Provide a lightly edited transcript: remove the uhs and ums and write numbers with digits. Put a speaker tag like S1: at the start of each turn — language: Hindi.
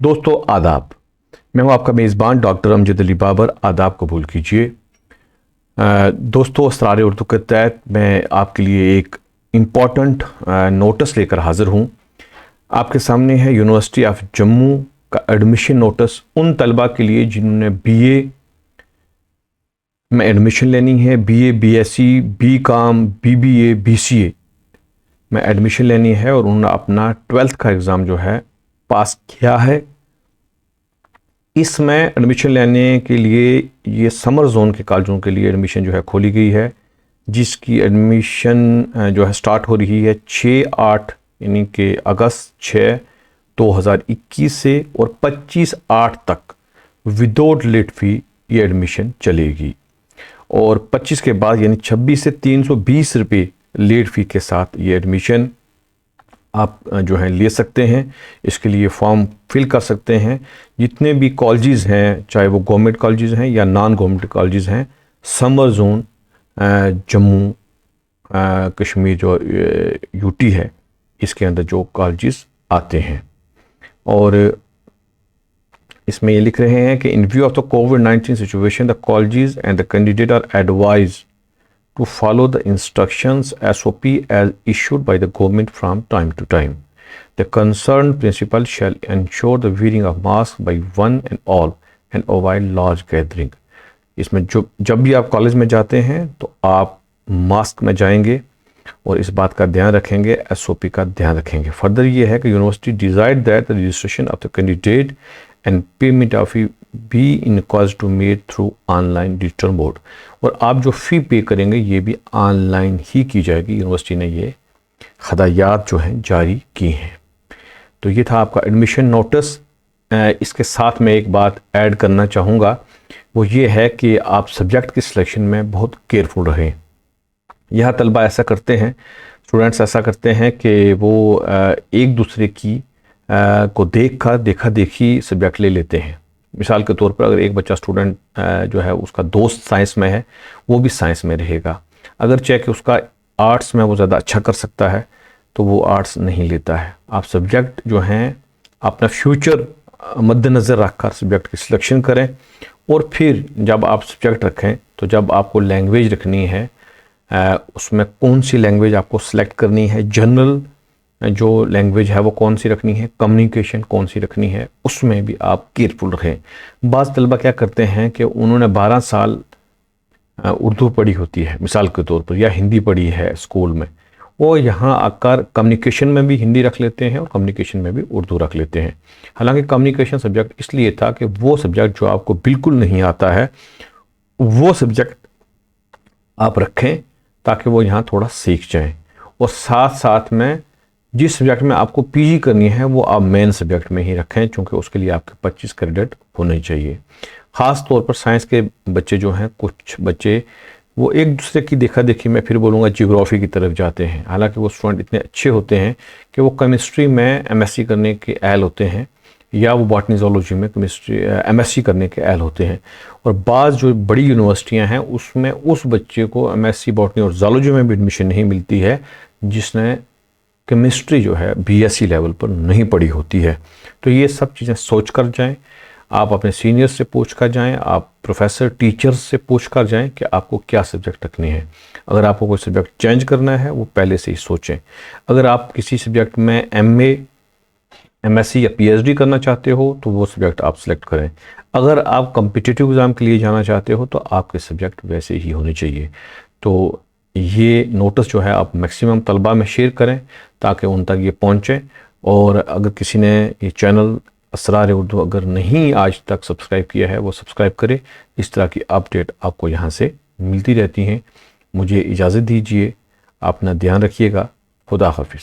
S1: दोस्तों आदाब। मैं हूं आपका मेज़बान डॉक्टर अमजद अली बाबर। आदाब कबूल कीजिए। दोस्तों असरार उर्दू के तहत मैं आपके लिए एक इम्पॉर्टेंट नोटिस लेकर हाज़िर हूं। आपके सामने है यूनिवर्सिटी ऑफ जम्मू का एडमिशन नोटिस उन तलबा के लिए जिन्होंने बीए में एडमिशन लेनी है, BA, BSc, BCom, BBA, BCA में एडमिशन लेनी है और उन्होंने अपना 12th का एग्ज़ाम जो है पास किया है। इसमें एडमिशन लेने के लिए ये समर जोन के कॉलेजों के लिए एडमिशन जो है खोली गई है, जिसकी एडमिशन जो है स्टार्ट हो रही है 6/8 यानी कि अगस्त 6 2021 से और 25/8 तक विदाउट लेट फ़ी ये एडमिशन चलेगी और 25 के बाद यानी 26 से 320 रुपये लेट फ़ी के साथ ये एडमिशन आप जो है ले सकते हैं। इसके लिए फॉर्म फिल कर सकते हैं। जितने भी कॉलेजेस हैं, चाहे वो गवर्नमेंट कॉलेजेस हैं या नॉन गवर्नमेंट कॉलेजेस हैं, समर जोन जम्मू कश्मीर जो यूटी है, इसके अंदर जो कॉलेजेस आते हैं। और इसमें ये लिख रहे हैं कि इन व्यू ऑफ द कोविड-19 situation the colleges and the candidate are advised to follow the instructions SOP as issued by the government from time to time. The concerned principal shall ensure the wearing of mask by one and all and avoid large gathering. इसमें जब भी आप कॉलेज में जाते हैं तो आप मास्क में जाएंगे और इस बात का ध्यान रखेंगे, SOP का ध्यान रखेंगे। फर्दर ये है कि university decide that the registration of the candidate and payment of fee be in cause to made through online digital mode. और आप जो फ़ी पे करेंगे ये भी ऑनलाइन ही की जाएगी। यूनिवर्सिटी ने ये हदायत जो हैं जारी की हैं। तो ये था आपका एडमिशन नोटिस। इसके साथ मैं एक बात ऐड करना चाहूँगा, वो ये है कि आप सब्जेक्ट की सिलेक्शन में बहुत केयरफुल रहें। यह तलबा ऐसा करते हैं, स्टूडेंट्स ऐसा करते हैं कि वो एक दूसरे की को देखा देखी सब्जेक्ट ले लेते हैं। मिसाल के तौर पर अगर एक बच्चा स्टूडेंट जो है उसका दोस्त साइंस में है, वो भी साइंस में रहेगा। अगर चाहे कि उसका आर्ट्स में वो ज़्यादा अच्छा कर सकता है तो वो आर्ट्स नहीं लेता है। आप सब्जेक्ट जो हैं अपना फ्यूचर मद्देनज़र रखकर सब्जेक्ट की सिलेक्शन करें। और फिर जब आप सब्जेक्ट रखें तो जब आपको लैंग्वेज रखनी है, उसमें कौन सी लैंग्वेज आपको सेलेक्ट करनी है, जनरल जो लैंग्वेज है वो कौन सी रखनी है, कम्युनिकेशन कौन सी रखनी है, उसमें भी आप केयरफुल रहें। बाज़ तलबा क्या करते हैं कि उन्होंने 12 साल उर्दू पढ़ी होती है मिसाल के तौर पर, या हिंदी पढ़ी है स्कूल में, वो यहाँ आकर कम्युनिकेशन में भी हिंदी रख लेते हैं और कम्युनिकेशन में भी उर्दू रख लेते हैं। हालांकि कम्युनिकेशन सब्जेक्ट इसलिए था कि वो सब्जेक्ट जो आपको बिल्कुल नहीं आता है वो सब्जेक्ट आप रखें ताकि वो यहाँ थोड़ा सीख जाएँ। और साथ साथ में जिस सब्जेक्ट में आपको पीजी करनी है वो आप मेन सब्जेक्ट में ही रखें, क्योंकि उसके लिए आपके 25 क्रेडिट होने चाहिए। ख़ास तौर पर साइंस के बच्चे जो हैं, कुछ बच्चे वो एक दूसरे की देखा देखी में, फिर बोलूँगा जियोग्राफी की तरफ जाते हैं। हालांकि वो स्टूडेंट इतने अच्छे होते हैं कि वो केमिस्ट्री में MSc करने के अहल होते हैं, या वो बॉटनी ज़ूलॉजी में केमिस्ट्री MSc करने के अहल होते हैं। और बाज़ जो बड़ी यूनिवर्सिटियाँ हैं उसमें उस बच्चे को MSc बॉटनी और ज़ूलॉजी में भी एडमिशन नहीं मिलती है जिसने केमिस्ट्री जो है BSc लेवल पर नहीं पढ़ी होती है। तो ये सब चीज़ें सोच कर जाएं। आप अपने सीनियर से पूछ कर जाएं, आप प्रोफेसर टीचर्स से पूछ कर जाएं कि आपको क्या सब्जेक्ट रखनी है। अगर आपको कोई सब्जेक्ट चेंज करना है वो पहले से ही सोचें। अगर आप किसी सब्जेक्ट में MA, MSc या PhD करना चाहते हो तो वो सब्जेक्ट आप सेलेक्ट करें। अगर आप कम्पिटिटिव एग्ज़ाम के लिए जाना चाहते हो तो आपके सब्जेक्ट वैसे ही होने चाहिए। तो ये नोटिस जो है आप मैक्सिमम तलबा में शेयर करें ताकि उन तक ये पहुँचे। और अगर किसी ने ये चैनल असरार उर्दू अगर नहीं आज तक सब्सक्राइब किया है वो सब्सक्राइब करे। इस तरह की अपडेट आपको यहाँ से मिलती रहती हैं। मुझे इजाज़त दीजिए, अपना ध्यान रखिएगा। खुदा हाफिज़।